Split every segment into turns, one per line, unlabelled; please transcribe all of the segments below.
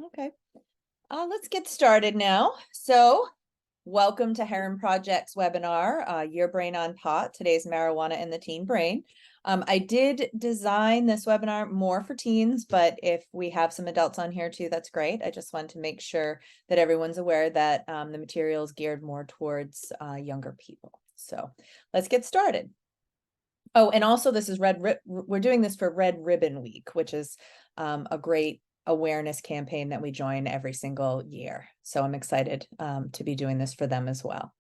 Okay, let's get started now. So welcome to Heron Project's webinar, Your Brain on Pot, Today's Marijuana in the Teen Brain. I did design this webinar more for teens, but if we have some adults on here too, that's great. I just wanted to make sure that everyone's aware that the material is geared more towards younger people. So let's get started. Oh, and also this is we're doing this for Red Ribbon Week, which is a great awareness campaign that we join every single year. So I'm excited to be doing this for them as well.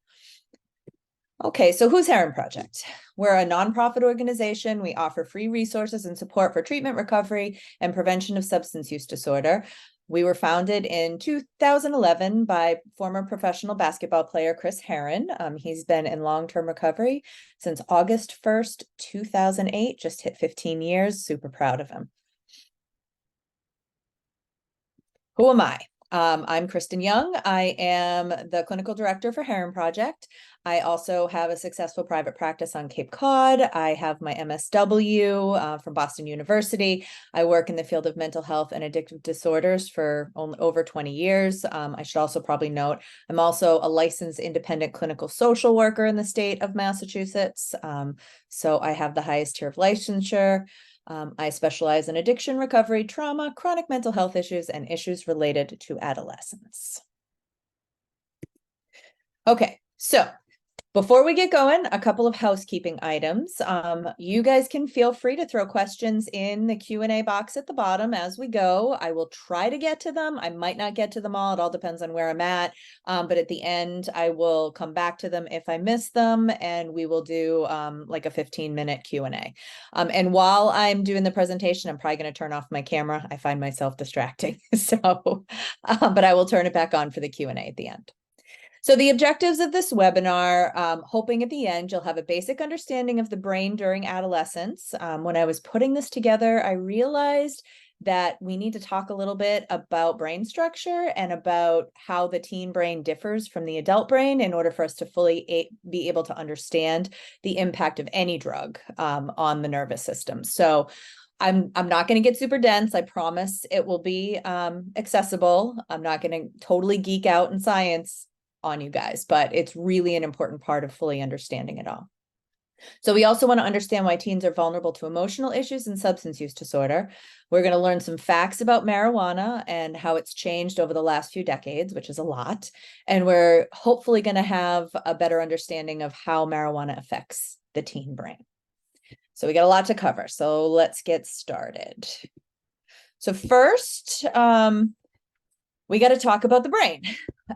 Okay, so who's Heron Project? We're a nonprofit organization. We offer free resources and support for treatment, recovery, and prevention of substance use disorder. We were founded in 2011 by former professional basketball player Chris Heron. He's been in long-term recovery since August 1st, 2008, just hit 15 years. Super proud of him. Who am I? I'm Kristin Young. I am the clinical director for Heron Project. I also have a successful private practice on Cape Cod. I have my MSW from Boston University. I work in the field of mental health and addictive disorders for over 20 years. I should also probably note, I'm also a licensed independent clinical social worker in the state of Massachusetts. So I have the highest tier of licensure. I specialize in addiction, recovery, trauma, chronic mental health issues, and issues related to adolescence. Okay, so before we get going, a couple of housekeeping items. You guys can feel free to throw questions in the Q&A box at the bottom as we go. I will try to get to them. I might not get to them all. It all depends on where I'm at. But at the end, I will come back to them if I miss them, and we will do like a 15-minute Q&A. And while I'm doing the presentation, I'm probably going to turn off my camera. I find myself distracting. So, but I will turn it back on for the Q&A at the end. So the objectives of this webinar, hoping at the end you'll have a basic understanding of the brain during adolescence. When I was putting this together, I realized that we need to talk a little bit about brain structure and about how the teen brain differs from the adult brain in order for us to fully be able to understand the impact of any drug on the nervous system. So I'm not going to get super dense. I promise it will be accessible. I'm not going to totally geek out in science on you guys, but it's really an important part of fully understanding it all. So we also want to understand why teens are vulnerable to emotional issues and substance use disorder. We're going to learn some facts about marijuana and how it's changed over the last few decades, which is a lot. And we're hopefully going to have a better understanding of how marijuana affects the teen brain. So we got a lot to cover. So let's get started. So first, we got to talk about the brain.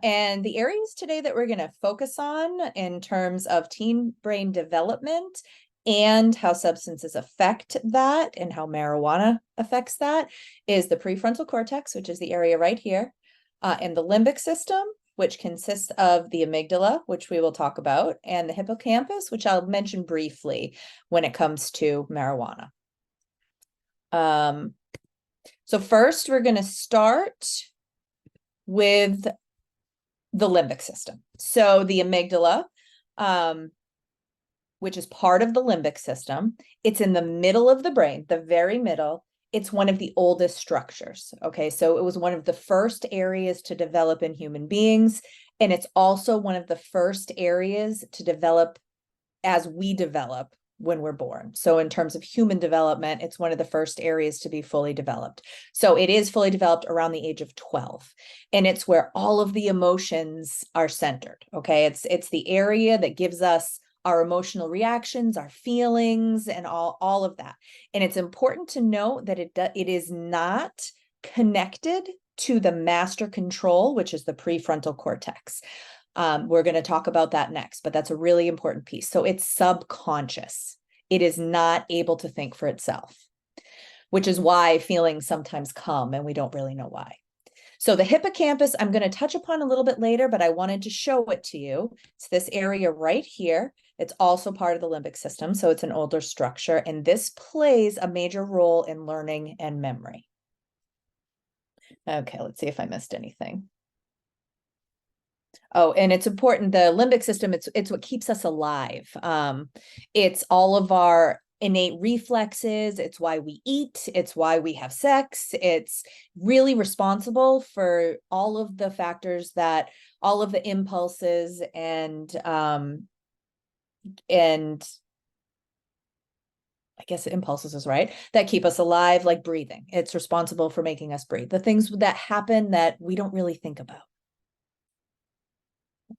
And the areas today that we're going to focus on in terms of teen brain development and how substances affect that and how marijuana affects that is the prefrontal cortex, which is the area right here, and the limbic system, which consists of the amygdala, which we will talk about, and the hippocampus, which I'll mention briefly when it comes to marijuana. So first, we're going to start with the limbic system. So the amygdala, which is part of the limbic system, it's in the middle of the brain, the very middle. It's one of the oldest structures. Okay, so it was one of the first areas to develop in human beings. And it's also one of the first areas to develop as we develop when we're born. So in terms of human development, it's one of the first areas to be fully developed. So it is fully developed around the age of 12. And it's where all of the emotions are centered. Okay, it's the area that gives us our emotional reactions, our feelings, and all of that. And it's important to note that it is not connected to the master control, which is the prefrontal cortex. We're going to talk about that next, but that's a really important piece. So it's subconscious. It is not able to think for itself, which is why feelings sometimes come and we don't really know why. So the hippocampus, I'm going to touch upon a little bit later, but I wanted to show it to you. It's this area right here. It's also part of the limbic system, so it's an older structure, and this plays a major role in learning and memory. Okay, let's see if I missed anything. Oh, and it's important, the limbic system, it's what keeps us alive. It's all of our innate reflexes. It's why we eat. It's why we have sex. It's really responsible for all of the factors that all of the impulses and I guess impulses is right, that keep us alive, like breathing. It's responsible for making us breathe. The things that happen that we don't really think about.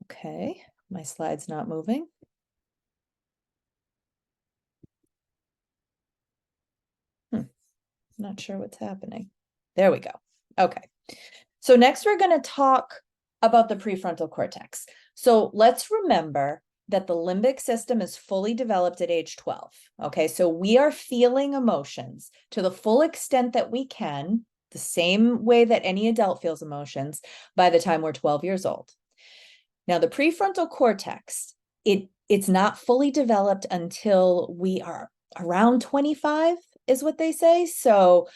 Okay, my slide's not moving. Not sure what's happening. There we go. Okay. So next we're going to talk about the prefrontal cortex. So let's remember that the limbic system is fully developed at age 12. Okay, so we are feeling emotions to the full extent that we can, the same way that any adult feels emotions, by the time we're 12 years old. Now, the prefrontal cortex, it's not fully developed until we are around 25, is what they say. So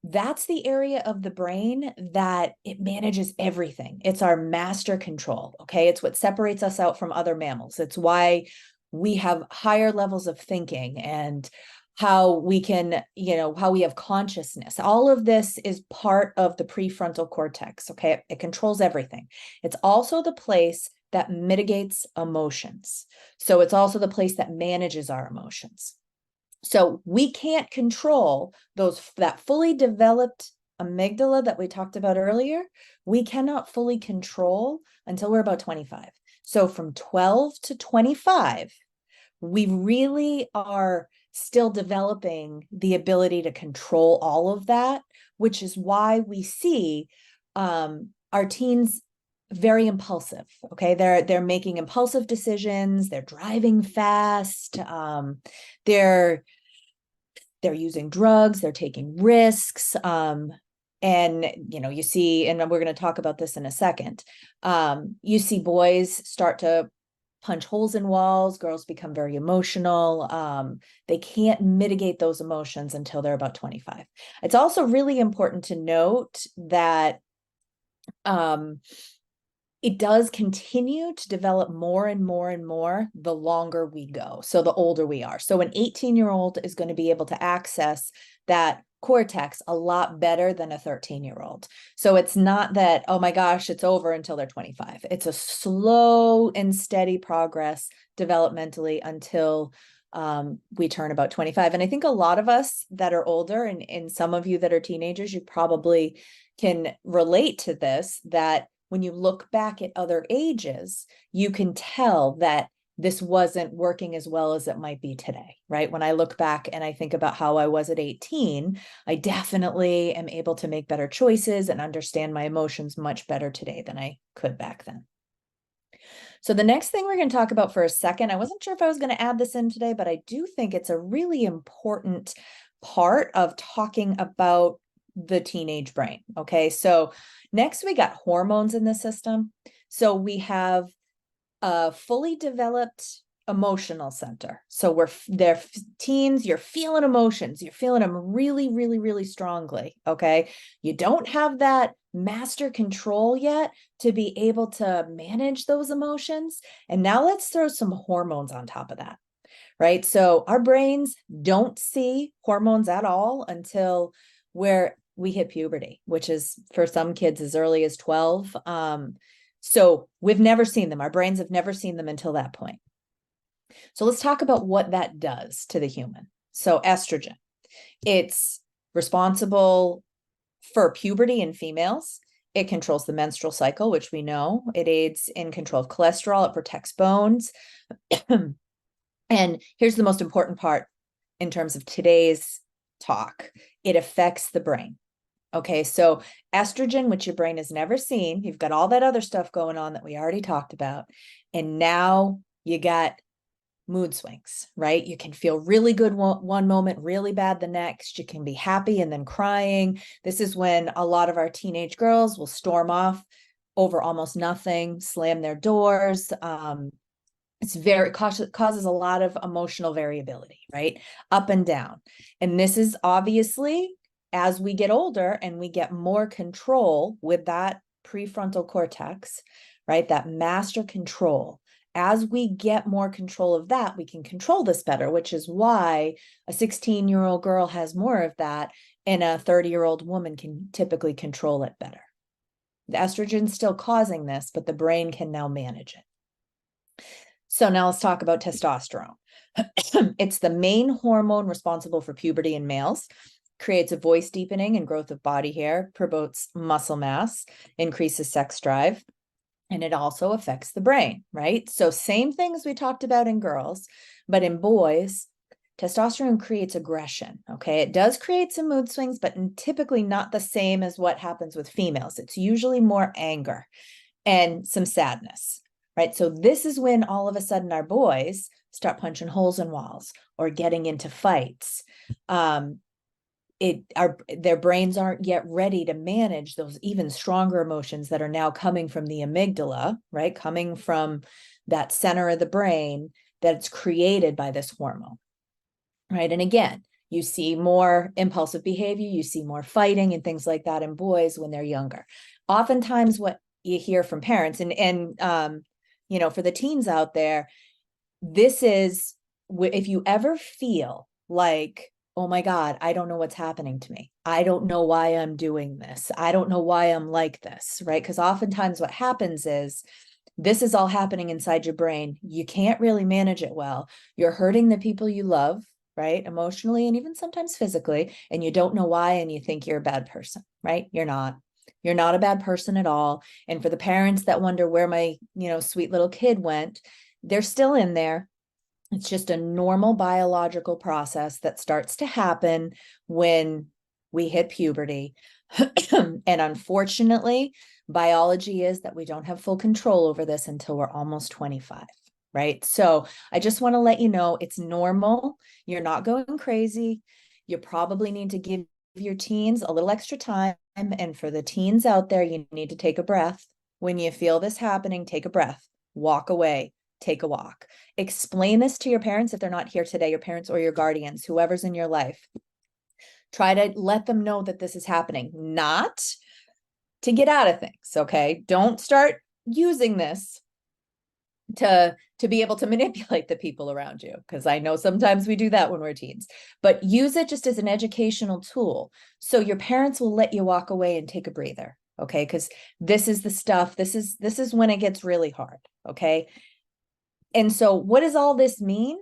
that's the area of the brain that it manages everything. It's our master control, okay? It's what separates us out from other mammals. It's why we have higher levels of thinking and how we can, how we have consciousness. All of this is part of the prefrontal cortex, okay? It controls everything. It's also the place that mitigates emotions. So it's also the place that manages our emotions. So we can't control that fully developed amygdala that we talked about earlier. We cannot fully control until we're about 25. So from 12 to 25, we really are still developing the ability to control all of that, which is why we see our teens very impulsive. Okay, they're making impulsive decisions, they're driving fast, they're using drugs, they're taking risks, and you see, and we're going to talk about this in a second, you see boys start to punch holes in walls, girls become very emotional. They can't mitigate those emotions until they're about 25. It's also really important to note that it does continue to develop more and more and more the longer we go. So the older we are. So an 18-year-old is going to be able to access that cortex a lot better than a 13-year-old. So it's not that, oh my gosh, it's over until they're 25. It's a slow and steady progress developmentally until we turn about 25. And I think a lot of us that are older, and some of you that are teenagers, you probably can relate to this, that when you look back at other ages, you can tell that this wasn't working as well as it might be today, right? When I look back and I think about how I was at 18, I definitely am able to make better choices and understand my emotions much better today than I could back then. So the next thing we're going to talk about for a second, I wasn't sure if I was going to add this in today, but I do think it's a really important part of talking about the teenage brain. Okay, so next we got hormones in the system. So we have a fully developed emotional center. So they're teens, you're feeling emotions, you're feeling them really, really, really strongly. Okay, you don't have that master control yet to be able to manage those emotions. And now let's throw some hormones on top of that. Right, so our brains don't see hormones at all until we hit puberty, which is for some kids as early as 12. So we've never seen them. Our brains have never seen them until that point. So let's talk about what that does to the human. So estrogen, it's responsible for puberty in females. It controls the menstrual cycle, which we know. It aids in control of cholesterol. It protects bones. And here's the most important part in terms of today's talk. It affects the brain. Okay, so estrogen, which your brain has never seen, you've got all that other stuff going on that we already talked about. And now you got mood swings, right? You can feel really good one moment, really bad the next. You can be happy and then crying. This is when a lot of our teenage girls will storm off over almost nothing, slam their doors. It's very causes a lot of emotional variability, right? Up and down. And this is obviously, as we get older and we get more control with that prefrontal cortex, right? That master control. As we get more control of that, we can control this better, which is why a 16-year-old girl has more of that, and a 30-year-old woman can typically control it better. The estrogen's still causing this, but the brain can now manage it. So now let's talk about testosterone. It's the main hormone responsible for puberty in males, creates a voice deepening and growth of body hair, promotes muscle mass, increases sex drive, and it also affects the brain, right? So same things we talked about in girls, but in boys, testosterone creates aggression, okay? It does create some mood swings, but typically not the same as what happens with females. It's usually more anger and some sadness, right? So this is when all of a sudden our boys start punching holes in walls or getting into fights. Their brains aren't yet ready to manage those even stronger emotions that are now coming from the amygdala, right? Coming from that center of the brain that's created by this hormone, right? And again, you see more impulsive behavior, you see more fighting and things like that in boys when they're younger. Oftentimes what you hear from parents and for the teens out there, this is, if you ever feel like, oh my God, I don't know what's happening to me. I don't know why I'm doing this. I don't know why I'm like this, right? Because oftentimes what happens is this is all happening inside your brain. You can't really manage it well. You're hurting the people you love, right? Emotionally and even sometimes physically, and you don't know why, and you think you're a bad person, right? You're not. You're not a bad person at all. And for the parents that wonder where my, sweet little kid went, they're still in there. It's just a normal biological process that starts to happen when we hit puberty. And unfortunately, biology is that we don't have full control over this until we're almost 25, right? So I just want to let you know it's normal. You're not going crazy. You probably need to give your teens a little extra time. And for the teens out there, you need to take a breath. When you feel this happening, take a breath, walk away, take a walk. Explain this to your parents if they're not here today, your parents or your guardians, whoever's in your life. Try to let them know that this is happening, not to get out of things, okay? Don't start using this to be able to manipulate the people around you, because I know sometimes we do that when we're teens, but use it just as an educational tool. So your parents will let you walk away and take a breather, okay? Because this is the stuff, this is when it gets really hard, okay? And so what does all this mean?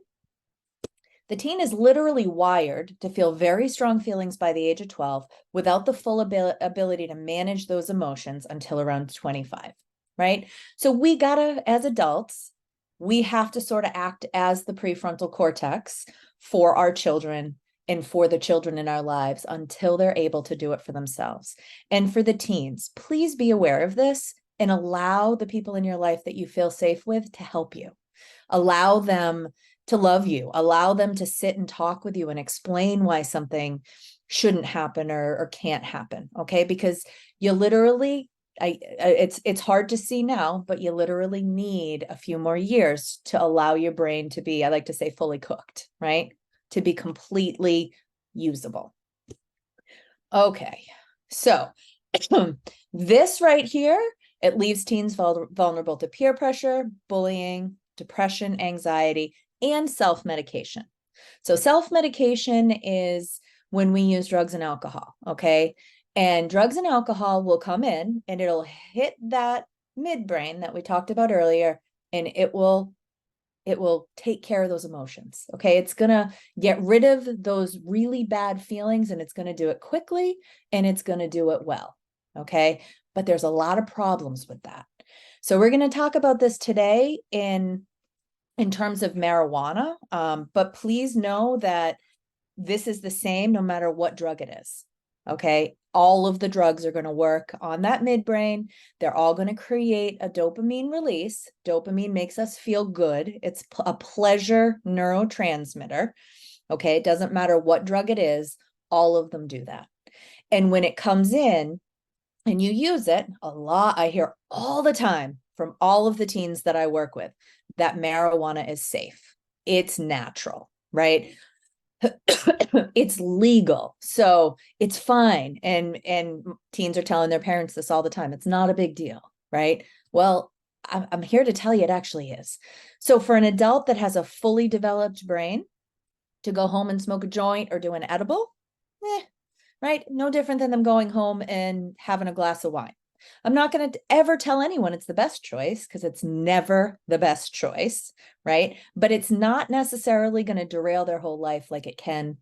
The teen is literally wired to feel very strong feelings by the age of 12 without the full ability to manage those emotions until around 25, right? So we gotta, as adults, we have to sort of act as the prefrontal cortex for our children and for the children in our lives until they're able to do it for themselves. And for the teens, please be aware of this and allow the people in your life that you feel safe with to help you. Allow them to love you, allow them to sit and talk with you and explain why something shouldn't happen or can't happen, okay? Because you literally, it's hard to see now, but you literally need a few more years to allow your brain to be, I like to say, fully cooked, right? To be completely usable. Okay, so this right here, it leaves teens vulnerable to peer pressure, bullying, depression, anxiety, and self-medication. So self-medication is when we use drugs and alcohol, okay? And drugs and alcohol will come in and it'll hit that midbrain that we talked about earlier, and it will take care of those emotions, okay? It's gonna get rid of those really bad feelings, and it's gonna do it quickly, and it's gonna do it well, okay? But there's a lot of problems with that. So we're gonna talk about this today in terms of marijuana, but please know that this is the same no matter what drug it is, okay? All of the drugs are going to work on that midbrain. They're all going to create a dopamine release. Dopamine makes us feel good. It's a pleasure neurotransmitter, okay? It doesn't matter what drug it is, all of them do that. And when it comes in and you use it a lot, I hear all the time from all of the teens that I work with that marijuana is safe. It's natural, right? It's legal, so it's fine. And teens are telling their parents this all the time. It's not a big deal, right? Well, I'm here to tell you it actually is. So for an adult that has a fully developed brain, to go home and smoke a joint or do an edible, right? No different than them going home and having a glass of wine. I'm not going to ever tell anyone it's the best choice, because it's never the best choice, right? But it's not necessarily going to derail their whole life like it can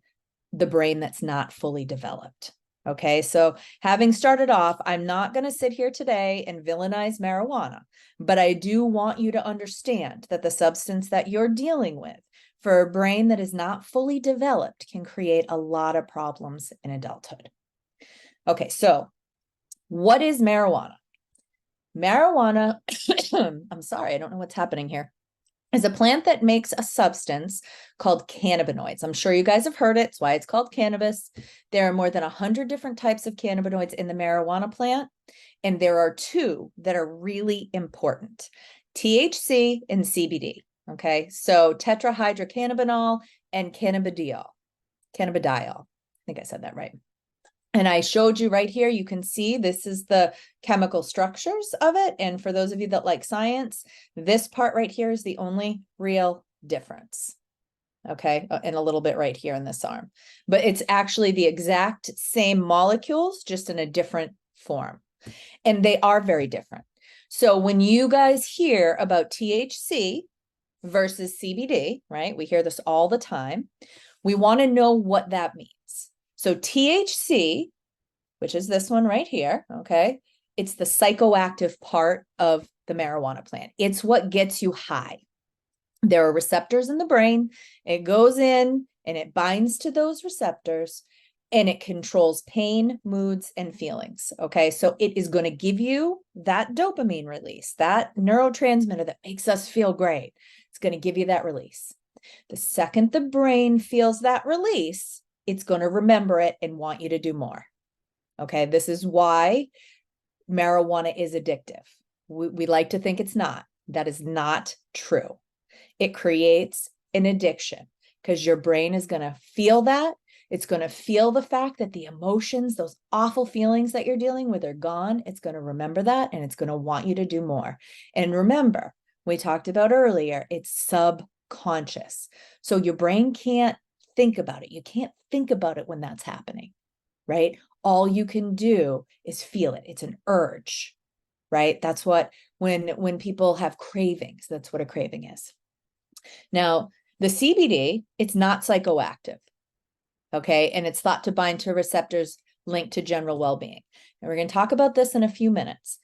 the brain that's not fully developed. Okay, so having started off, I'm not going to sit here today and villainize marijuana, but I do want you to understand that the substance that you're dealing with for a brain that is not fully developed can create a lot of problems in adulthood. Okay, so what is marijuana? Marijuana, I'm sorry, I don't know what's happening here, is a plant that makes a substance called cannabinoids. I'm sure you guys have heard it. It's why it's called cannabis. There are more than 100 different types of cannabinoids in the marijuana plant, and there are two that are really important: THC and CBD. Okay, so tetrahydrocannabinol and cannabidiol. I think I said that right. And I showed you right here, you can see this is the chemical structures of it. And for those of you that like science, this part right here is the only real difference. Okay, and a little bit right here in this arm. But it's actually the exact same molecules, just in a different form. And they are very different. So when you guys hear about THC versus CBD, right? We hear this all the time. We want to know what that means. So THC, which is this one right here, okay? It's the psychoactive part of the marijuana plant. It's what gets you high. There are receptors in the brain. It goes in and it binds to those receptors, and it controls pain, moods, and feelings, okay? So it is going to give you that dopamine release, that neurotransmitter that makes us feel great. It's going to give you that release. The second the brain feels that release, it's going to remember it and want you to do more. Okay, this is why marijuana is addictive. We like to think it's not. That is not true. It creates an addiction because your brain is going to feel that. It's going to feel the fact that the emotions, those awful feelings that you're dealing with, are gone. It's going to remember that, and it's going to want you to do more. And remember, we talked about earlier, it's subconscious. So your brain can't think about it. You can't think about it when that's happening, right? All you can do is feel it. It's an urge, right? That's what, when people have cravings, that's what a craving is. Now, the CBD, it's not psychoactive, okay? And it's thought to bind to receptors linked to general well-being. And we're going to talk about this in a few minutes.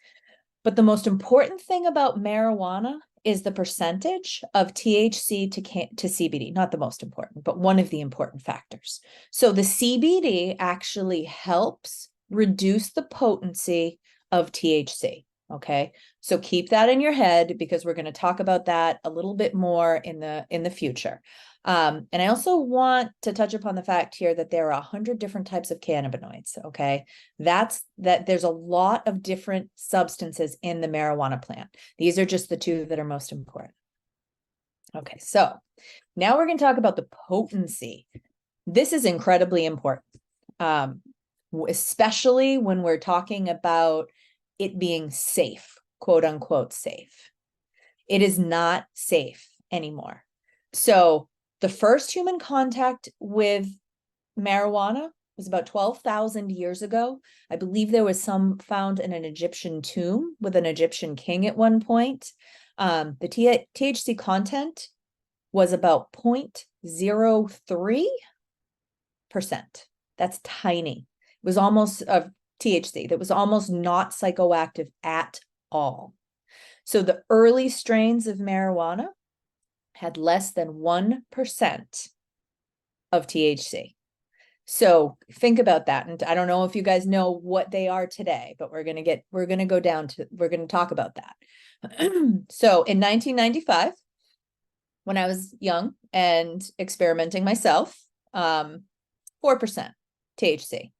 But the most important thing about marijuana is the percentage of THC to CBD. Not the most important, but one of the important factors. So the CBD actually helps reduce the potency of THC. Okay, so keep that in your head, because we're going to talk about that a little bit more in the future. And I also want to touch upon the fact here that there are 100 different types of cannabinoids. Okay, that there's a lot of different substances in the marijuana plant. These are just the two that are most important. Okay, so now we're going to talk about the potency. This is incredibly important, especially when we're talking about it being safe, quote unquote safe. It is not safe anymore. So the first human contact with marijuana was about 12,000 years ago. I believe there was some found in an Egyptian tomb with an Egyptian king at one point. The THC content was about 0.03%. That's tiny. It was almost of THC that was almost not psychoactive at all. So the early strains of marijuana had less than 1% of THC. So think about that. And I don't know if you guys know what they are today, but we're going to talk about that. So in 1995, when I was young and experimenting myself, 4% THC,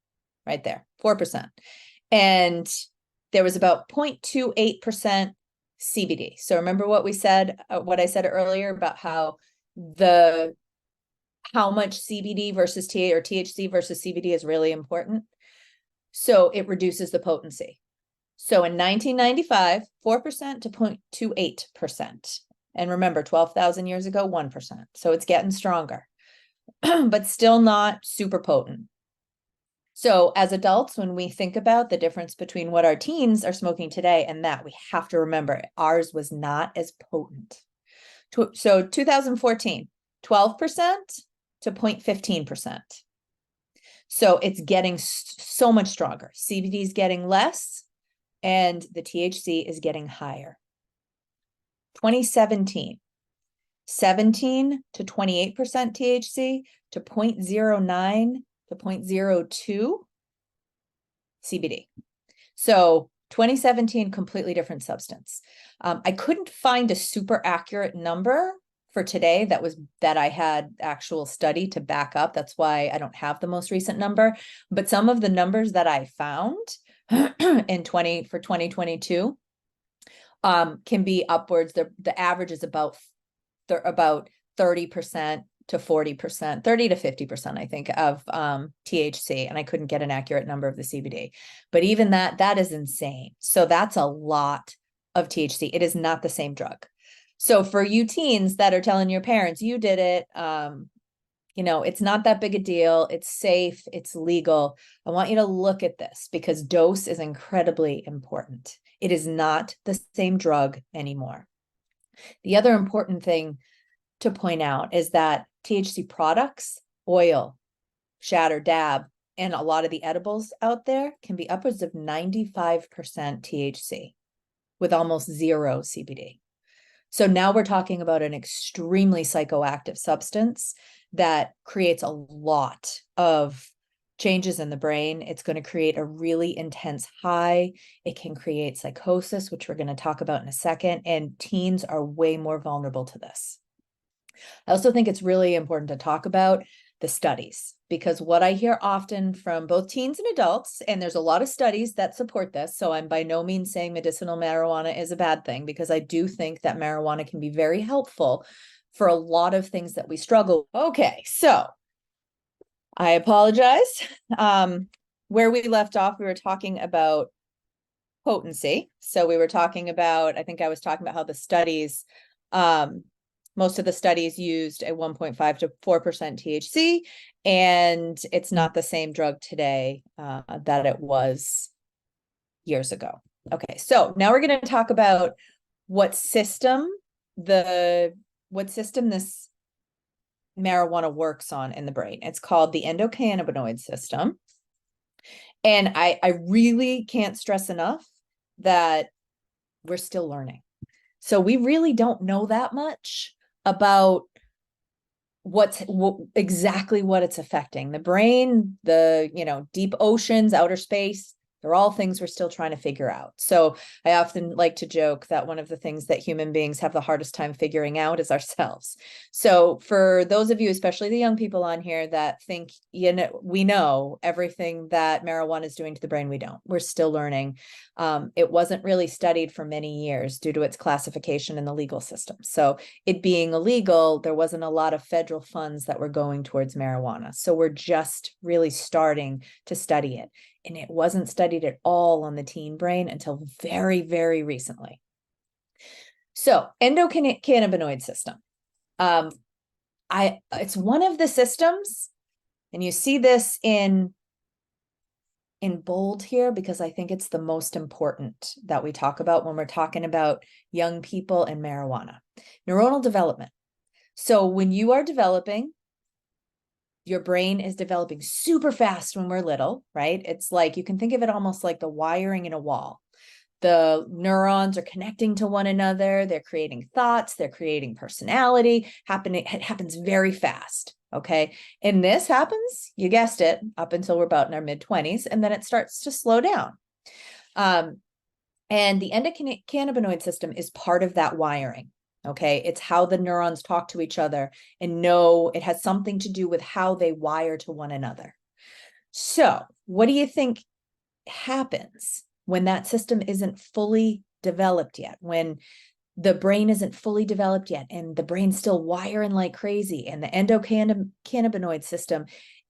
right there, 4%. And there was about 0.28% CBD. So remember what we said, what I said earlier about how much CBD versus THC versus CBD is really important. So it reduces the potency. So in 1995, 4% to 0.28%. And remember, 12,000 years ago, 1%. So it's getting stronger, but still not super potent. So as adults, when we think about the difference between what our teens are smoking today and that, we have to remember ours was not as potent. So 2014, 12% to 0.15%. So it's getting so much stronger. CBD is getting less and the THC is getting higher. 2017, 17 to 28% THC to 0.09 to 0.02 CBD. So 2017, completely different substance. I couldn't find a super accurate number for today that I had actual study to back up. That's why I don't have the most recent number, but some of the numbers that I found in 2022 can be upwards. The average is about 30% to 40%, 30 to 50%, I think, of THC. And I couldn't get an accurate number of the CBD, but even that is insane. So that's a lot of THC. It is not the same drug. So for you teens that are telling your parents, you did it, it's not that big a deal. It's safe. It's legal. I want you to look at this because dose is incredibly important. It is not the same drug anymore. The other important thing to point out is that THC products, oil, shatter, dab, and a lot of the edibles out there can be upwards of 95% THC with almost zero CBD. So now we're talking about an extremely psychoactive substance that creates a lot of changes in the brain. It's going to create a really intense high. It can create psychosis, which we're going to talk about in a second. And teens are way more vulnerable to this. I also think it's really important to talk about the studies, because what I hear often from both teens and adults, and there's a lot of studies that support this, so I'm by no means saying medicinal marijuana is a bad thing, because I do think that marijuana can be very helpful for a lot of things that we struggle. Okay, so I apologize. Where we left off, we were talking about potency. So we were talking about, I think I was talking about how the studies, most of the studies used a 1.5 to 4% THC, and it's not the same drug today that it was years ago. Okay, so now we're going to talk about what system this marijuana works on in the brain. It's called the endocannabinoid system. And I really can't stress enough that we're still learning. So we really don't know that much about exactly what it's affecting. The brain, deep oceans, outer space, they're all things we're still trying to figure out. So I often like to joke that one of the things that human beings have the hardest time figuring out is ourselves. So for those of you, especially the young people on here that think, we know everything that marijuana is doing to the brain, we don't. We're still learning. It wasn't really studied for many years due to its classification in the legal system. So it being illegal, there wasn't a lot of federal funds that were going towards marijuana. So we're just really starting to study it. And it wasn't studied at all on the teen brain until very, very recently. So endocannabinoid system. It's one of the systems, and you see this in bold here because I think it's the most important that we talk about when we're talking about young people and marijuana. Neuronal development. So when you are developing, your brain is developing super fast when we're little, right? It's like, you can think of it almost like the wiring in a wall. The neurons are connecting to one another. They're creating thoughts. They're creating personality. It happens very fast. Okay. And this happens, you guessed it, up until we're about in our mid-20s, and then it starts to slow down. And the endocannabinoid system is part of that wiring. Okay, it's how the neurons talk to each other, and it has something to do with how they wire to one another. So what do you think happens when that system isn't fully developed yet, when the brain isn't fully developed yet and the brain's still wiring like crazy, and the endocannabinoid system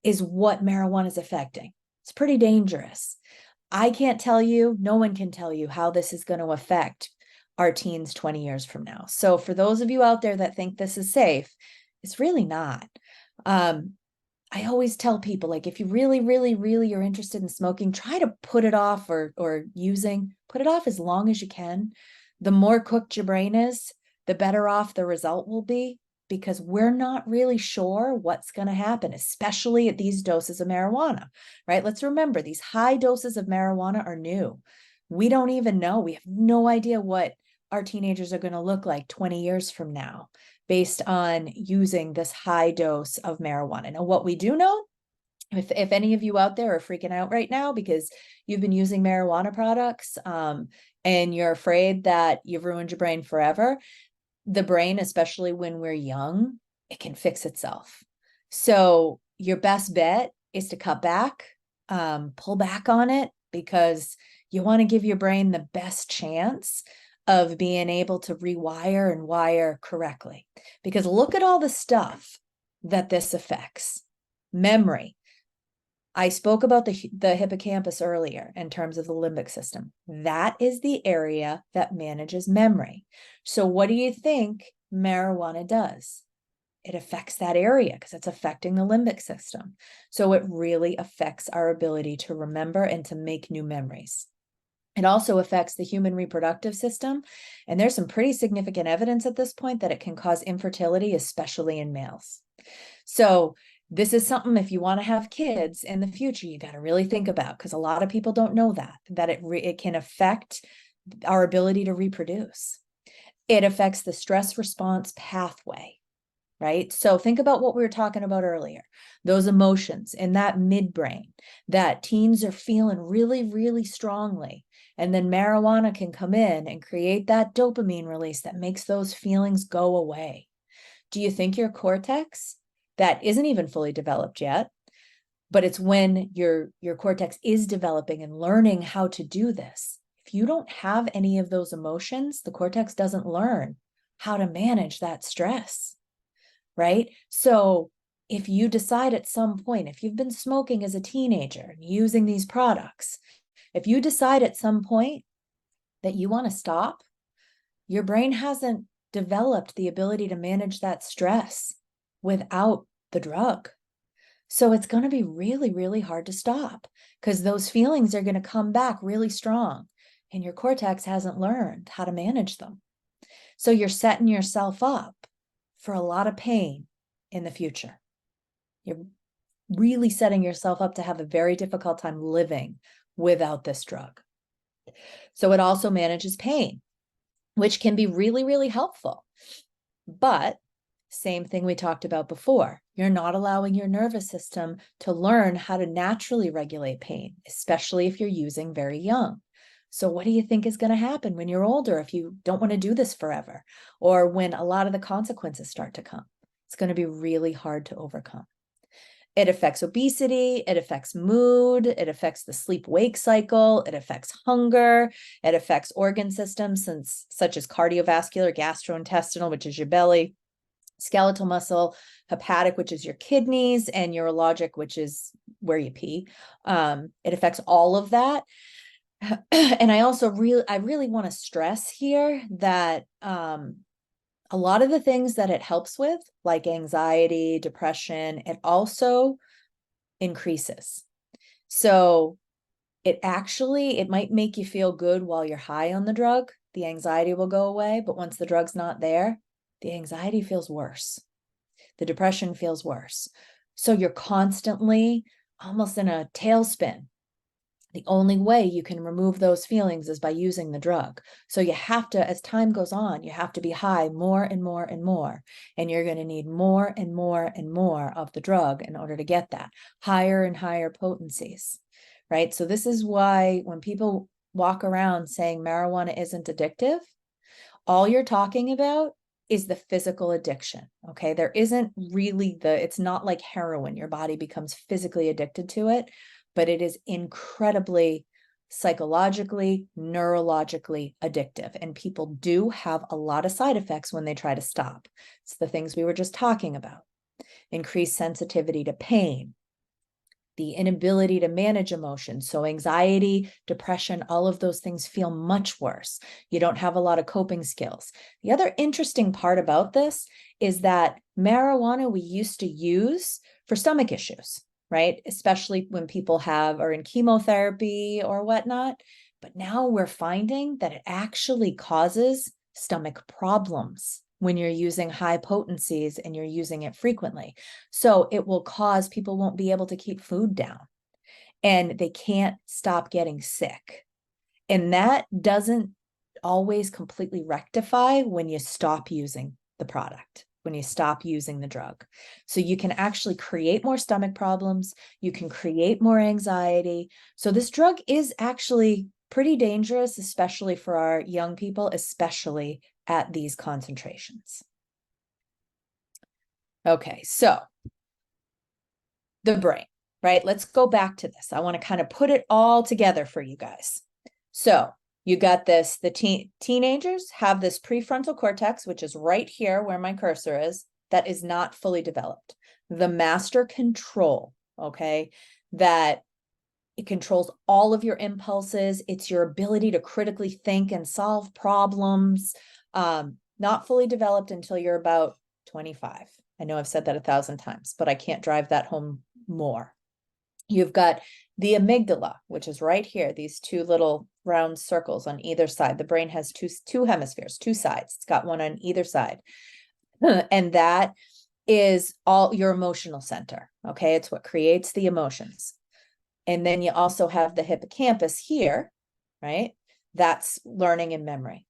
is what marijuana is affecting? It's pretty dangerous. I can't tell you, no one can tell you how this is going to affect our teens 20 years from now. So for those of you out there that think this is safe, it's really not. I always tell people, like, if you really, really, really are interested in smoking, try to put it off or put it off as long as you can. The more cooked your brain is, the better off the result will be, because we're not really sure what's going to happen, especially at these doses of marijuana, right? Let's remember, these high doses of marijuana are new. We don't even know. We have no idea what our teenagers are going to look like 20 years from now based on using this high dose of marijuana. Now, what we do know, if any of you out there are freaking out right now because you've been using marijuana products and you're afraid that you've ruined your brain forever, the brain, especially when we're young, it can fix itself. So your best bet is to cut back, pull back on it, because you want to give your brain the best chance of being able to rewire and wire correctly. Because look at all the stuff that this affects. Memory. I spoke about the hippocampus earlier in terms of the limbic system. That is the area that manages memory. So what do you think marijuana does? It affects that area because it's affecting the limbic system. So it really affects our ability to remember and to make new memories. It also affects the human reproductive system. And there's some pretty significant evidence at this point that it can cause infertility, especially in males. So this is something, if you want to have kids in the future, you got to really think about, because a lot of people don't know that it can affect our ability to reproduce. It affects the stress response pathway, right? So think about what we were talking about earlier, those emotions in that midbrain that teens are feeling really, really strongly. And then marijuana can come in and create that dopamine release that makes those feelings go away. Do you think your cortex, that isn't even fully developed yet, but it's when your cortex is developing and learning how to do this, if you don't have any of those emotions, the cortex doesn't learn how to manage that stress, right? So if you decide at some point, if you've been smoking as a teenager and using these products, if you decide at some point that you want to stop, your brain hasn't developed the ability to manage that stress without the drug. So it's going to be really, really hard to stop, because those feelings are going to come back really strong and your cortex hasn't learned how to manage them. So you're setting yourself up for a lot of pain in the future. You're really setting yourself up to have a very difficult time living without this drug. So it also manages pain, which can be really, really helpful. But same thing we talked about before, you're not allowing your nervous system to learn how to naturally regulate pain, especially if you're using very young. So what do you think is going to happen when you're older if you don't want to do this forever, or when a lot of the consequences start to come? It's going to be really hard to overcome. It affects obesity, it affects mood, it affects the sleep-wake cycle, it affects hunger, it affects organ systems such as cardiovascular, gastrointestinal, which is your belly, skeletal muscle, hepatic, which is your kidneys, and urologic, which is where you pee. It affects all of that. And I also really want to stress here that a lot of the things that it helps with, like anxiety, depression, it also increases. So it might make you feel good while you're high on the drug. The anxiety will go away, but once the drug's not there, the anxiety feels worse. The depression feels worse. So you're constantly almost in a tailspin. The only way you can remove those feelings is by using the drug. So you have to, as time goes on, you have to be high more and more and more. And you're going to need more and more and more of the drug in order to get that. Higher and higher potencies, right? So this is why when people walk around saying marijuana isn't addictive, all you're talking about is the physical addiction, okay? There isn't really it's not like heroin. Your body becomes physically addicted to it, but it is incredibly psychologically, neurologically addictive. And people do have a lot of side effects when they try to stop. It's the things we were just talking about. Increased sensitivity to pain, the inability to manage emotions. So anxiety, depression, all of those things feel much worse. You don't have a lot of coping skills. The other interesting part about this is that marijuana we used to use for stomach issues, right? Especially when people are in chemotherapy or whatnot. But now we're finding that it actually causes stomach problems when you're using high potencies and you're using it frequently. So it will cause people won't be able to keep food down and they can't stop getting sick. And that doesn't always completely rectify when you stop using the product, when you stop using the drug. So you can actually create more stomach problems. You can create more anxiety. So this drug is actually pretty dangerous, especially for our young people, especially at these concentrations. Okay, so the brain, right? Let's go back to this. I want to kind of put it all together for you guys. So you got this, the teenagers have this prefrontal cortex, which is right here where my cursor is, that is not fully developed. The master control, okay, that it controls all of your impulses. It's your ability to critically think and solve problems, not fully developed until you're about 25. I know I've said that 1,000 times, but I can't drive that home more. You've got the amygdala, which is right here, these two little round circles on either side. The brain has two hemispheres, two sides. It's got one on either side. And that is all your emotional center, okay? It's what creates the emotions. And then you also have the hippocampus here, right? That's learning and memory.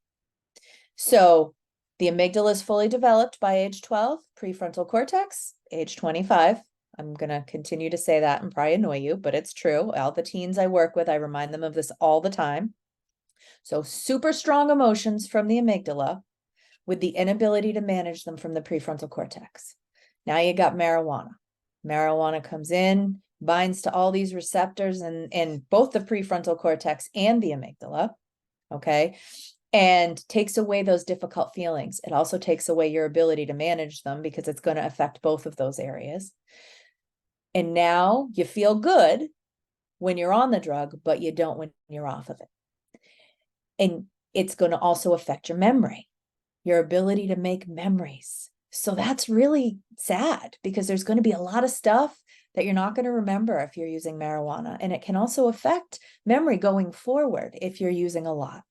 So the amygdala is fully developed by age 12, prefrontal cortex, age 25. I'm going to continue to say that and probably annoy you, but it's true. All the teens I work with, I remind them of this all the time. So super strong emotions from the amygdala with the inability to manage them from the prefrontal cortex. Now you got marijuana. Marijuana comes in, binds to all these receptors in both the prefrontal cortex and the amygdala, okay, and takes away those difficult feelings. It also takes away your ability to manage them because it's going to affect both of those areas. And now you feel good when you're on the drug, but you don't when you're off of it. And it's going to also affect your memory, your ability to make memories. So that's really sad because there's going to be a lot of stuff that you're not going to remember if you're using marijuana. And it can also affect memory going forward if you're using a lot.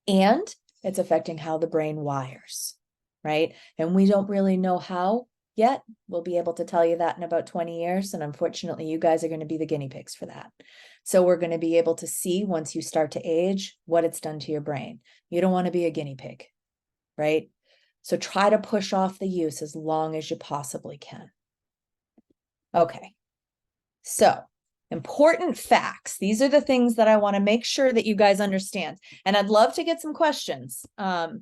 And it's affecting how the brain wires, right? And we don't really know how yet. We'll be able to tell you that in about 20 years. And unfortunately, you guys are going to be the guinea pigs for that. So we're going to be able to see once you start to age what it's done to your brain. You don't want to be a guinea pig, right? So try to push off the use as long as you possibly can. Okay, so important facts. These are the things that I want to make sure that you guys understand. And I'd love to get some questions. I've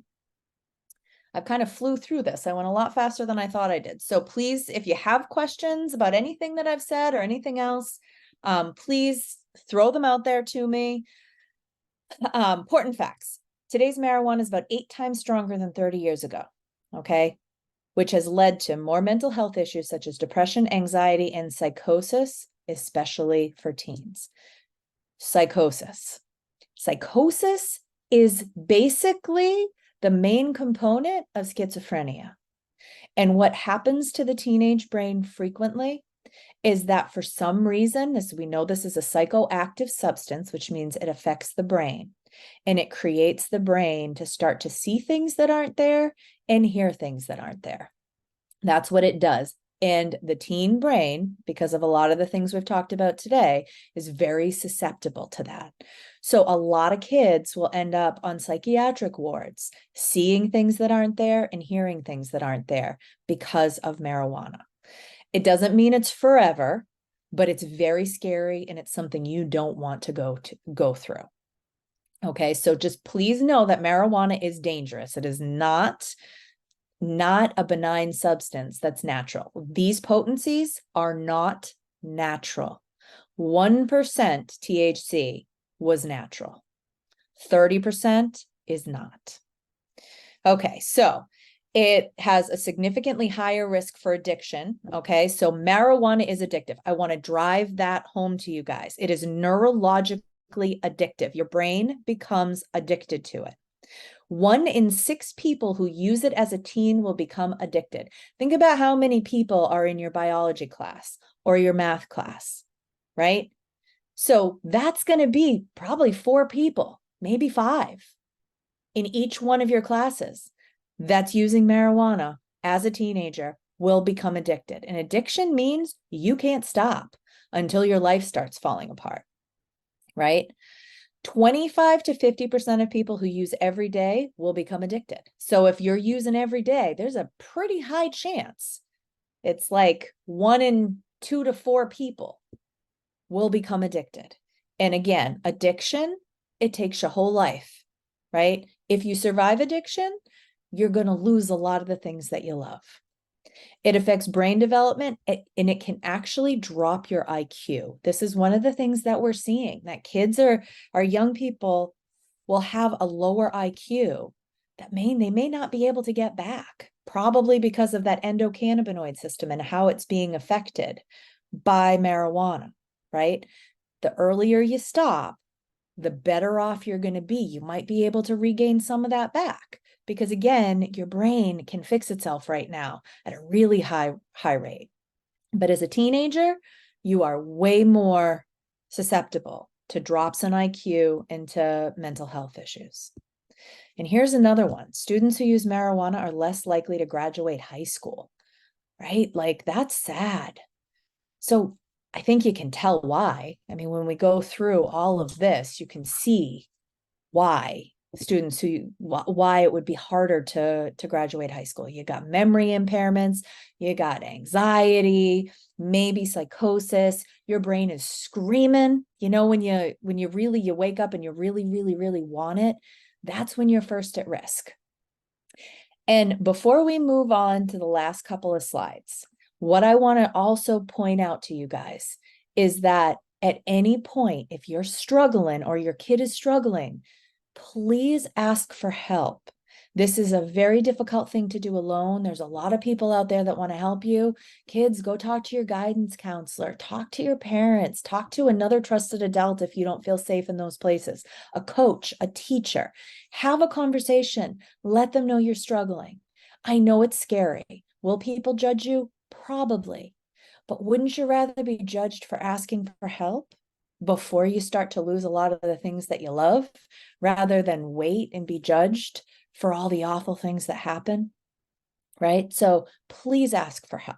kind of flew through this. I went a lot faster than I thought I did. So please, if you have questions about anything that I've said or anything else, please throw them out there to me. Important facts. Today's marijuana is about 8 times stronger than 30 years ago, okay? Which has led to more mental health issues such as depression, anxiety, and psychosis, especially for teens. Psychosis. Psychosis is basically the main component of schizophrenia. And what happens to the teenage brain frequently is that for some reason, we know this is a psychoactive substance, which means it affects the brain. And it creates the brain to start to see things that aren't there and hear things that aren't there. That's what it does. And the teen brain, because of a lot of the things we've talked about today, is very susceptible to that. So a lot of kids will end up on psychiatric wards, seeing things that aren't there and hearing things that aren't there because of marijuana. It doesn't mean it's forever, but it's very scary and it's something you don't want to go through. Okay, so just please know that marijuana is dangerous. It is not a benign substance that's natural. These potencies are not natural. 1% THC was natural. 30% is not. Okay, so It has a significantly higher risk for addiction. Okay, so marijuana is addictive. I want to drive that home to you guys. It is neurologically addictive. Your brain becomes addicted to it. 1 in 6 people who use it as a teen will become addicted. Think about how many people are in your biology class or your math class, right? So that's going to be probably 4 people, maybe 5 in each one of your classes that's using marijuana as a teenager will become addicted. And addiction means you can't stop until your life starts falling apart, right? 25 to 50% of people who use every day will become addicted. So if you're using every day, there's a pretty high chance. It's like 1 in 2 to 4 people will become addicted. And again, addiction, it takes your whole life, right? If you survive addiction, you're going to lose a lot of the things that you love. It affects brain development, and it can actually drop your IQ. This is one of the things that we're seeing, that kids our young people will have a lower IQ that they may not be able to get back, probably because of that endocannabinoid system and how it's being affected by marijuana, right? The earlier you stop, the better off you're going to be. You might be able to regain some of that back because, again, your brain can fix itself right now at a really high rate. But as a teenager, you are way more susceptible to drops in IQ and to mental health issues. And here's another one. Students who use marijuana are less likely to graduate high school, right? Like, that's sad. So I think you can tell why. I mean, when we go through all of this, you can see why why it would be harder to graduate high school. You got memory impairments, you got anxiety, maybe psychosis. Your brain is screaming. You know, when you wake up and you really, really, really want it, that's when you're first at risk. And before we move on to the last couple of slides, what I want to also point out to you guys is that at any point, if you're struggling or your kid is struggling, please ask for help. This is a very difficult thing to do alone. There's a lot of people out there that want to help you. Kids, go talk to your guidance counselor, talk to your parents, talk to another trusted adult if you don't feel safe in those places, a coach, a teacher. Have a conversation. Let them know you're struggling. I know it's scary. Will people judge you? Probably. But wouldn't you rather be judged for asking for help before you start to lose a lot of the things that you love, rather than wait and be judged for all the awful things that happen, right? So please ask for help.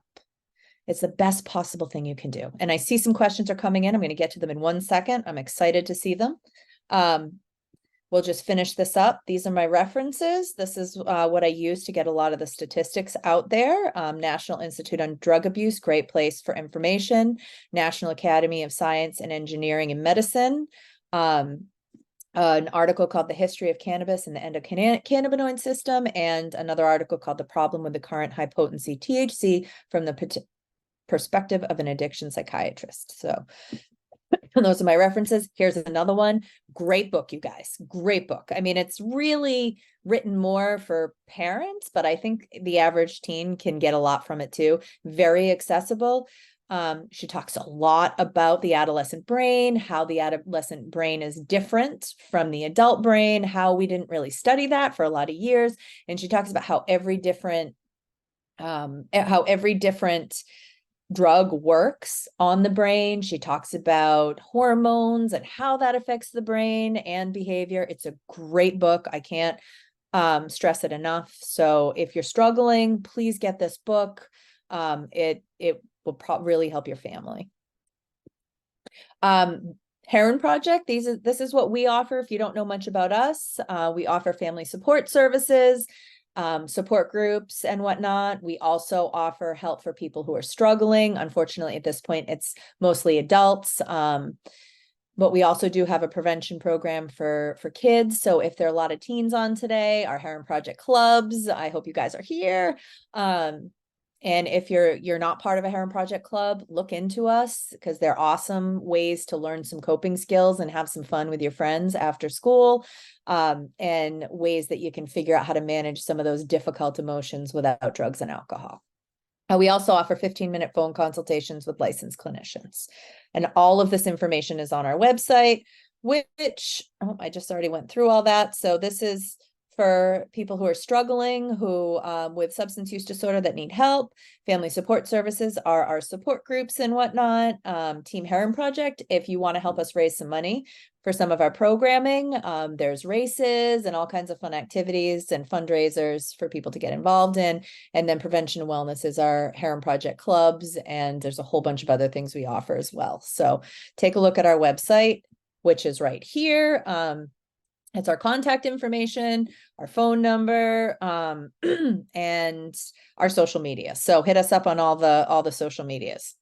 It's the best possible thing you can do. And I see some questions are coming in. I'm going to get to them in 1 second. I'm excited to see them. We'll just finish this up. These are my references. This is what I use to get a lot of the statistics out there. National Institute on Drug Abuse, great place for information. National Academy of Science and Engineering and Medicine. An article called The History of Cannabis and the Endocannabinoid System, and another article called The Problem with the Current High Potency THC from the Perspective of an Addiction Psychiatrist. So those are my references. Here's another one. Great book, you guys. Great book. I mean, it's really written more for parents, but I think the average teen can get a lot from it too. Very accessible. She talks a lot about the adolescent brain, how the adolescent brain is different from the adult brain, how we didn't really study that for a lot of years. And she talks about how every different drug works on the brain. She talks about hormones and how that affects the brain and behavior. It's a great book. I can't stress it enough. So if you're struggling, please get this book. It will really help your family. Heron Project, this is what we offer. If you don't know much about us, we offer family support services, support groups and whatnot. We also offer help for people who are struggling. Unfortunately, at this point, it's mostly adults. But we also do have a prevention program for kids. So if there are a lot of teens on today, our Heron Project clubs, I hope you guys are here. And if you're not part of a Heron Project club, look into us, because they're awesome ways to learn some coping skills and have some fun with your friends after school, and ways that you can figure out how to manage some of those difficult emotions without drugs and alcohol. We also offer 15-minute phone consultations with licensed clinicians. And all of this information is on our website, which, I just already went through all that. So this is for people who are struggling, who with substance use disorder that need help. Family support services are our support groups and whatnot. Team Heron Project, if you want to help us raise some money for some of our programming, there's races and all kinds of fun activities and fundraisers for people to get involved in. And then Prevention and Wellness is our Heron Project clubs, and there's a whole bunch of other things we offer as well. So take a look at our website, which is right here. It's our contact information, our phone number, and our social media. So hit us up on all the social medias.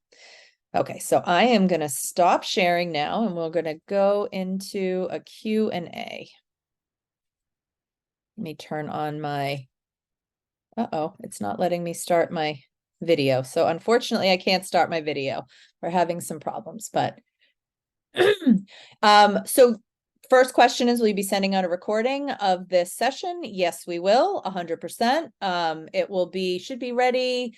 Okay, so I am going to stop sharing now, and we're going to go into a Q&A. Let me turn on my, it's not letting me start my video. So unfortunately, I can't start my video. We're having some problems, but so first question is, will you be sending out a recording of this session? Yes, we will, 100%. It should be ready,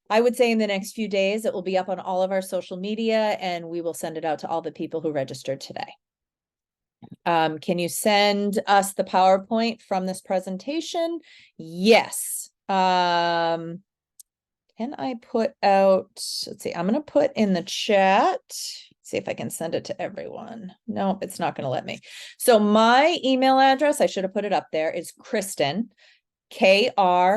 I would say, in the next few days. It will be up on all of our social media, and we will send it out to all the people who registered today. Can you send us the PowerPoint from this presentation? Yes. Can I put out, let's see, I'm going to put in the chat, see if I can send it to everyone. No, it's not going to let me. So my email address, I should have put it up there, is Kristin, Kristin,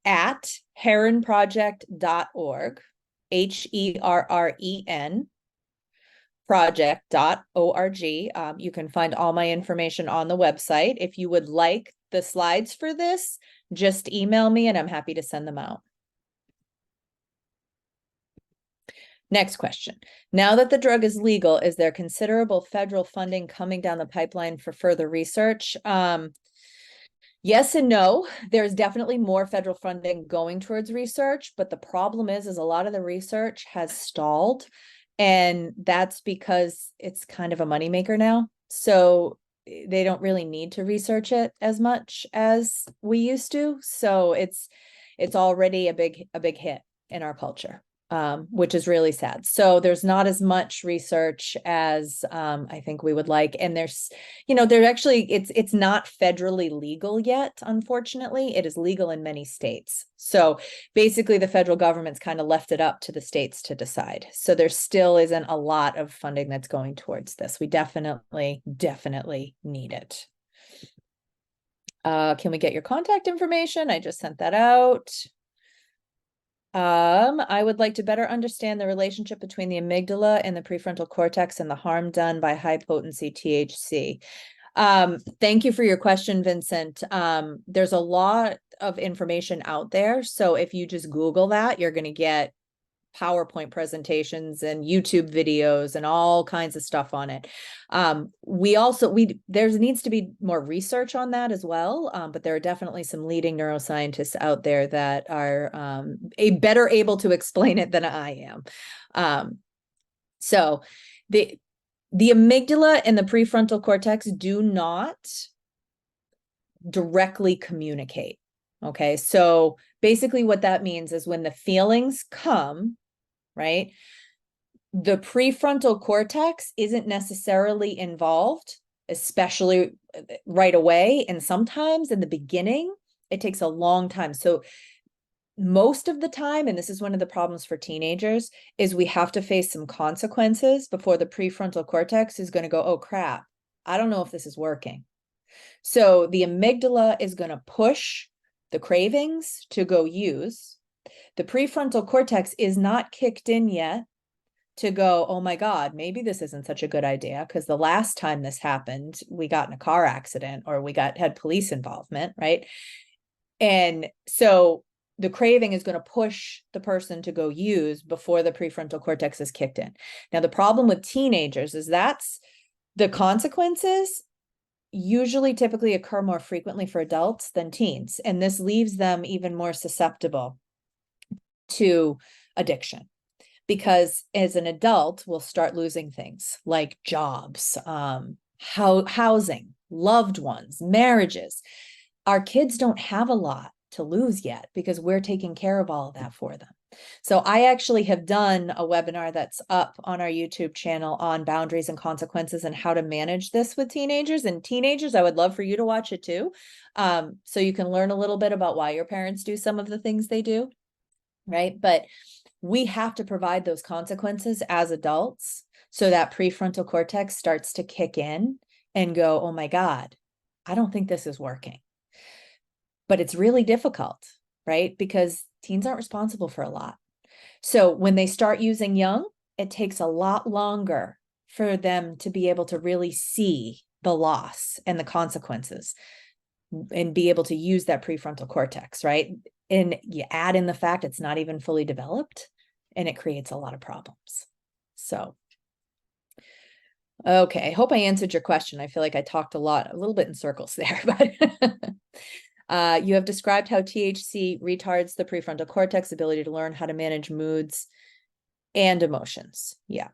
at heronproject.org, HERREN project.org. You can find all my information on the website. If you would like the slides for this, just email me and I'm happy to send them out. Next question. Now that the drug is legal, is there considerable federal funding coming down the pipeline for further research? Yes and no. There's definitely more federal funding going towards research, but the problem is a lot of the research has stalled, and that's because it's kind of a moneymaker now. So they don't really need to research it as much as we used to. So it's already a big hit in our culture, which is really sad. So there's not as much research as I think we would like. And there's actually, it's not federally legal yet, unfortunately. It is legal in many states. So basically the federal government's kind of left it up to the states to decide. So there still isn't a lot of funding that's going towards this. We definitely need it. Can we get your contact information? I just sent that out. I would like to better understand the relationship between the amygdala and the prefrontal cortex and the harm done by high potency THC. Thank you for your question, Vincent. There's a lot of information out there. So if you just Google that, you're going to get PowerPoint presentations and YouTube videos and all kinds of stuff on it. There needs to be more research on that as well. But there are definitely some leading neuroscientists out there that are better able to explain it than I am. So the amygdala and the prefrontal cortex do not directly communicate. Okay, so basically what that means is when the feelings come, right, the prefrontal cortex isn't necessarily involved, especially right away. And sometimes in the beginning, it takes a long time. So most of the time, and this is one of the problems for teenagers, is we have to face some consequences before the prefrontal cortex is going to go, oh crap, I don't know if this is working. So the amygdala is going to push the cravings to go use. The prefrontal cortex is not kicked in yet to go, oh my God, maybe this isn't such a good idea, because the last time this happened, we got in a car accident or we had police involvement, right? And so the craving is going to push the person to go use before the prefrontal cortex is kicked in. Now, the problem with teenagers is that's the consequences. usually typically occur more frequently for adults than teens. And this leaves them even more susceptible to addiction. Because as an adult, we'll start losing things like jobs, housing, loved ones, marriages. Our kids don't have a lot to lose yet because we're taking care of all of that for them. So I actually have done a webinar that's up on our YouTube channel on boundaries and consequences and how to manage this with teenagers. And teenagers, I would love for you to watch it too. So you can learn a little bit about why your parents do some of the things they do, right? But we have to provide those consequences as adults so that prefrontal cortex starts to kick in and go, oh my God, I don't think this is working. But it's really difficult, right? Because teens aren't responsible for a lot. So when they start using young, it takes a lot longer for them to be able to really see the loss and the consequences and be able to use that prefrontal cortex, right? And you add in the fact it's not even fully developed, and it creates a lot of problems. So, okay, I hope I answered your question. I feel like I talked a little bit in circles there, but you have described how THC retards the prefrontal cortex ability to learn how to manage moods and emotions. Yeah.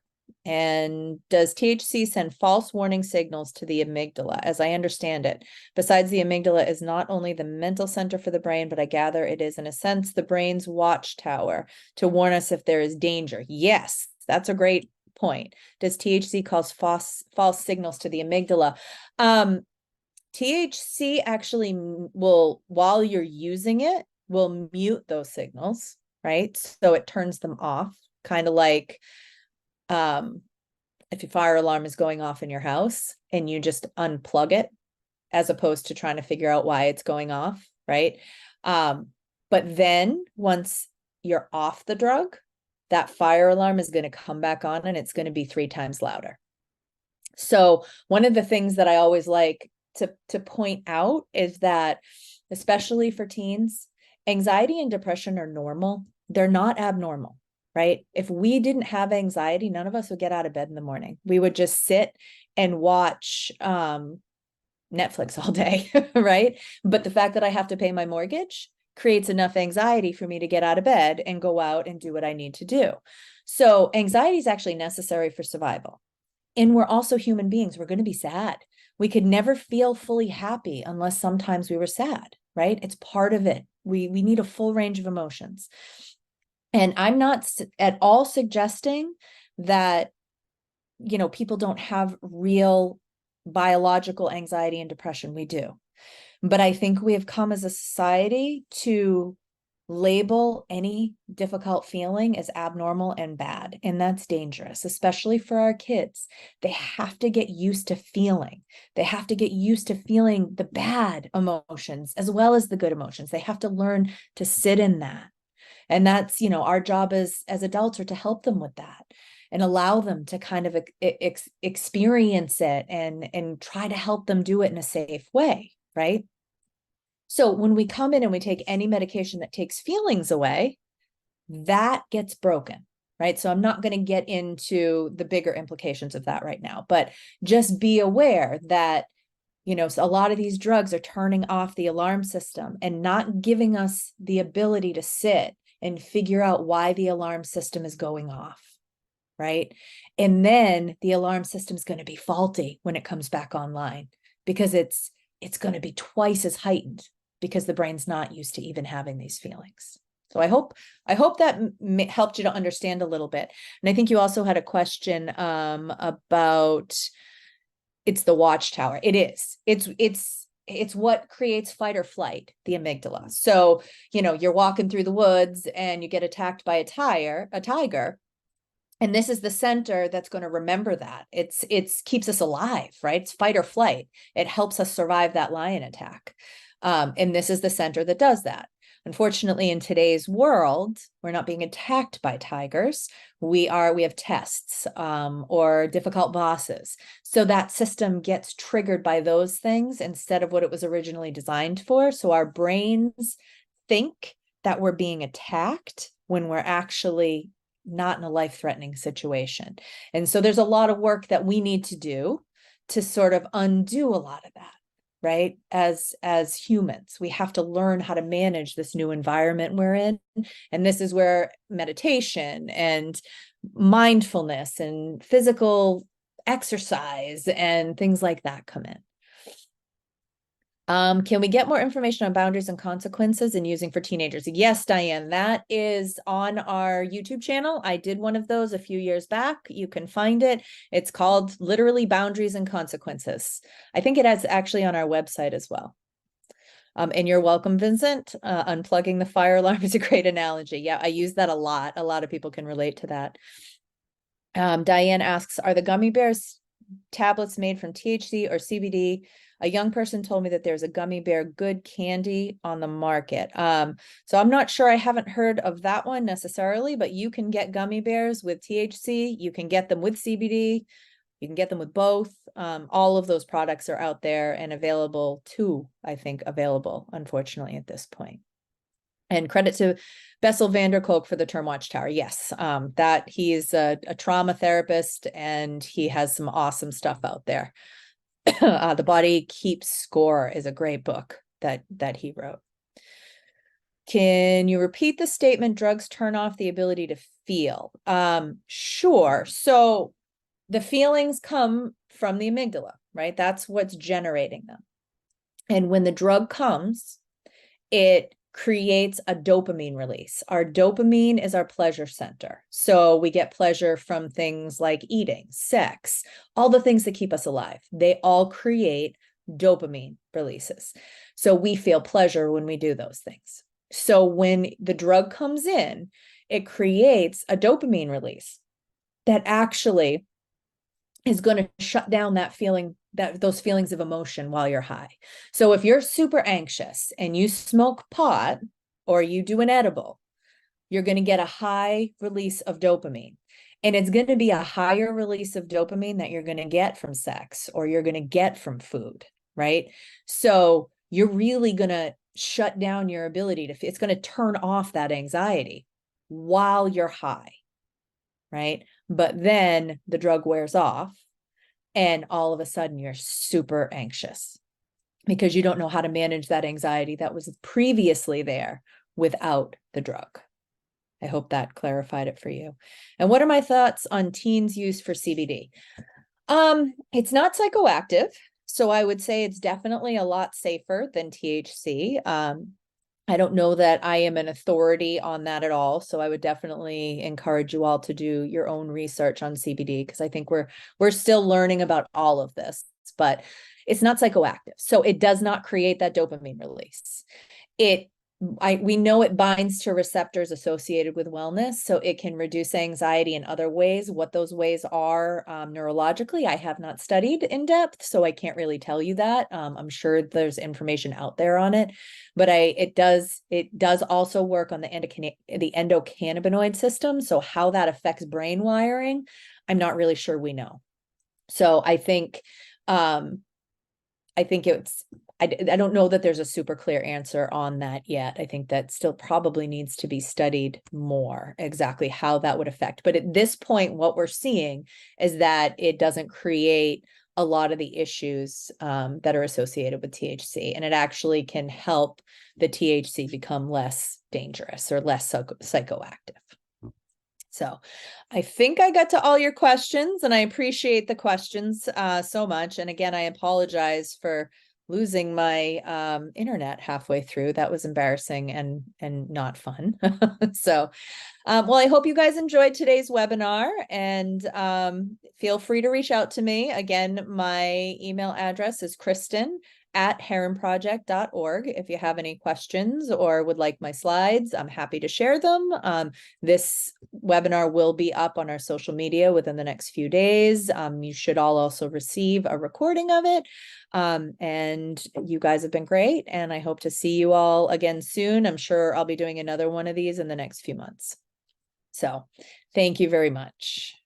And does THC send false warning signals to the amygdala? As I understand it, besides the amygdala is not only the mental center for the brain, but I gather it is in a sense the brain's watchtower to warn us if there is danger. Yes, that's a great point. Does THC cause false signals to the amygdala? THC actually will, while you're using it, will mute those signals, right? So it turns them off, kind of like if your fire alarm is going off in your house and you just unplug it as opposed to trying to figure out why it's going off, right? But then once you're off the drug, that fire alarm is going to come back on and it's going to be 3 times louder. So one of the things that I always like to point out is that, especially for teens, anxiety and depression are normal. They're not abnormal. Right? If we didn't have anxiety, none of us would get out of bed in the morning. We would just sit and watch Netflix all day, right? But the fact that I have to pay my mortgage creates enough anxiety for me to get out of bed and go out and do what I need to do. So anxiety is actually necessary for survival. And we're also human beings. We're going to be sad. We could never feel fully happy unless sometimes we were sad, right? It's part of it. We need a full range of emotions. And I'm not at all suggesting that, people don't have real biological anxiety and depression. We do. But I think we have come as a society to label any difficult feeling as abnormal and bad. And that's dangerous, especially for our kids. They have to get used to feeling. They have to get used to feeling the bad emotions as well as the good emotions. They have to learn to sit in that. And that's, our job as adults are to help them with that and allow them to kind of experience it and try to help them do it in a safe way, right? So when we come in and we take any medication that takes feelings away, that gets broken, right? So I'm not going to get into the bigger implications of that right now, but just be aware that, so a lot of these drugs are turning off the alarm system and not giving us the ability to sit and figure out why the alarm system is going off, right? And then the alarm system is going to be faulty when it comes back online because it's going to be twice as heightened because the brain's not used to even having these feelings. So I hope that helped you to understand a little bit. And I think you also had a question about it's the watchtower. It is. It's what creates fight or flight, the amygdala. So, you're walking through the woods and you get attacked by a tiger, and this is the center that's going to remember that. It's keeps us alive, right? It's fight or flight. It helps us survive that lion attack. And this is the center that does that. Unfortunately, in today's world, we're not being attacked by tigers. We have tests or difficult bosses. So that system gets triggered by those things instead of what it was originally designed for. So our brains think that we're being attacked when we're actually not in a life-threatening situation. And so there's a lot of work that we need to do to sort of undo a lot of that, right? As humans, we have to learn how to manage this new environment we're in. And this is where meditation and mindfulness and physical exercise and things like that come in. Can we get more information on boundaries and consequences and using for teenagers? Yes, Diane, that is on our YouTube channel. I did one of those a few years back. You can find it. It's called literally Boundaries and Consequences. I think it is actually on our website as well. And you're welcome, Vincent. Unplugging the fire alarm is a great analogy. Yeah, I use that a lot. A lot of people can relate to that. Diane asks, are the gummy bears tablets made from THC or CBD? A young person told me that there's a gummy bear good candy on the market. So I'm not sure, I haven't heard of that one necessarily, but you can get gummy bears with THC. You can get them with CBD. You can get them with both. All of those products are out there and available too, I think available, unfortunately, at this point. And credit to Bessel van der Kolk for the term watchtower. Yes, that he is a trauma therapist and he has some awesome stuff out there. The Body Keeps Score is a great book that he wrote. Can you repeat the statement, drugs turn off the ability to feel? Sure. So the feelings come from the amygdala, right? That's what's generating them. And when the drug comes, it creates a dopamine release. Our dopamine is our pleasure center. So we get pleasure from things like eating, sex, all the things that keep us alive. They all create dopamine releases. So we feel pleasure when we do those things. So when the drug comes in, it creates a dopamine release that actually is going to shut down that feeling, those feelings of emotion while you're high. So if you're super anxious and you smoke pot or you do an edible, you're going to get a high release of dopamine. And it's going to be a higher release of dopamine that you're going to get from sex or you're going to get from food, right? So you're really going to shut down your ability to, it's going to turn off that anxiety while you're high, right? But then the drug wears off and all of a sudden you're super anxious because you don't know how to manage that anxiety that was previously there without the drug. I hope that clarified it for you. And what are my thoughts on teens' use for CBD? It's not psychoactive, so I would say it's definitely a lot safer than THC. I don't know that I am an authority on that at all. So I would definitely encourage you all to do your own research on CBD because I think we're still learning about all of this, but it's not psychoactive. So it does not create that dopamine release. We know it binds to receptors associated with wellness, so it can reduce anxiety in other ways. What those ways are neurologically, I have not studied in depth, so I can't really tell you that. I'm sure there's information out there on it, but it does also work on the endocannabinoid system. So how that affects brain wiring, I'm not really sure we know. So I think it's, I don't know that there's a super clear answer on that yet. I think that still probably needs to be studied more exactly how that would affect. But at this point, what we're seeing is that it doesn't create a lot of the issues that are associated with THC. And it actually can help the THC become less dangerous or less psychoactive. So I think I got to all your questions and I appreciate the questions so much. And again, I apologize for losing my internet halfway through. That was embarrassing and not fun. So, well, I hope you guys enjoyed today's webinar and feel free to reach out to me. Again, my email address is Kristin@heronproject.org. If you have any questions or would like my slides, I'm happy to share them. This webinar will be up on our social media within the next few days. You should all also receive a recording of it. And you guys have been great. And I hope to see you all again soon. I'm sure I'll be doing another one of these in the next few months. So thank you very much.